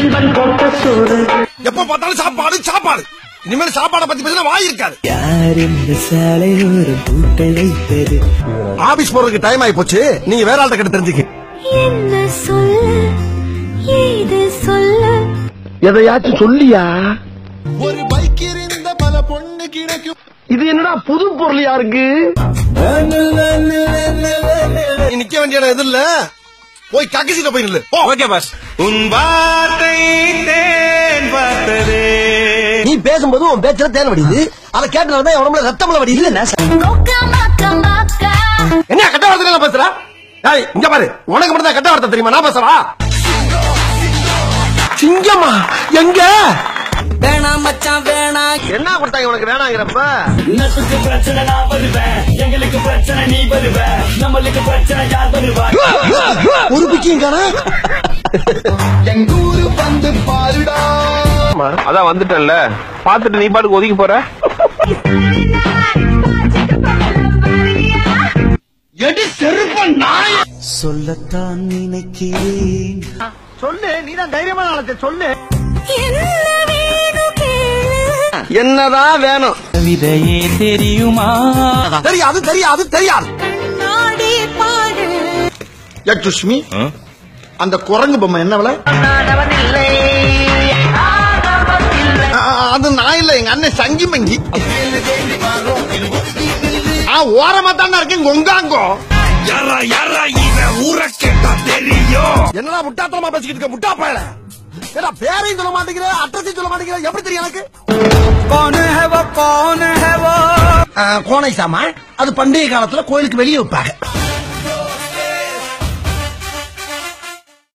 நண்பன் போட்ட சோறு. எப்ப பார்த்தாலும் சாப்பாடு சாப்பாடு. இனிமேல் சாப்பாடை பத்தி பேசினா வாய் இருக்காது. யார் இந்த சாலையோரம் பூட்டை வைத்தது? ஆபீஸ் போறதுக்கு டைம் ஆகி போச்சு. நீங்க வேற ஆள்கிட்ட கிட்ட தெரிஞ்சுக்க. என்ன சொல்ல ஏது சொல்ல எதையாச்சும் சொல்லியா? ஒரு பைக் இருந்த பல பொண்ணு கிடைக்கும். இது என்னடா புது பொருள் யாருக்கு? நிக்க வேண்டிய இடம் எது இல்ல, போய் கக்கசில போய் நில்லு. Okay boss. உன் வார்த்தை தேன் பார்த்ததே. நீ பேசும்போது உன் பேச்சுல தேன் வடியுது. அதை கேட்டனாலதான் என் உடம்புல ரத்தம்ல வடியுது. என்ன கட்ட வார்த்தை பேசுற? இங்க பாரு, உனக்கு மட்டும் தான் கட்ட வார்த்தை தெரியுமா? நான் பேசுறா சிங்கம்மா எங்க? வேணாம் மச்சான் வேணாம். என்ன கொடுத்தாங்க உனக்கு வேணாங்கிறப்ப? நட்புக்கு பிரச்சனை நான் வருவேன், எங்களுக்கு பிரச்சனை நீ வருவ, நம்மளுக்கு பிரச்சனை யார் வருவா? ஒரு பிக்கியும் காணா. எங்கூரு வந்து பாருடா. அதான் வந்துட்டேன்ல, பாத்துட்டு நீ பாட்டுக்கு ஒதுக்கி போற. எடி செருப்பன் நாய். சொல்லத்தான் நினைக்கிறேன். சொல்லு, நீதான் தைரியமான ஆளத்தை சொல்லு. என்னதான் வேணும்? விதையே தெரியுமா? தெரியாது தெரியாது தெரியாது. யக்ஷுஷ்மி, அந்த குரங்கு பொம்மை என்ன விலை? அது நான் இல்ல, எங்க அண்ணன் சங்கி மங்கி. ஓரமா தானே இருக்கேன் கொங்காங்கோ. என்னடா முட்டாத்தனமா பேசிக்கிட்டு இருக்க முட்டா பயல? ஏடா பேரையும் சொல்ல மாட்டேங்கிற, அட்ரஸையும் சொல்ல மாட்டேங்கிற, எப்படி தெரியும் எனக்கு? கோனை சாமா, அது பண்டைய காலத்துல கோயிலுக்கு வெளியே வைப்பாங்க.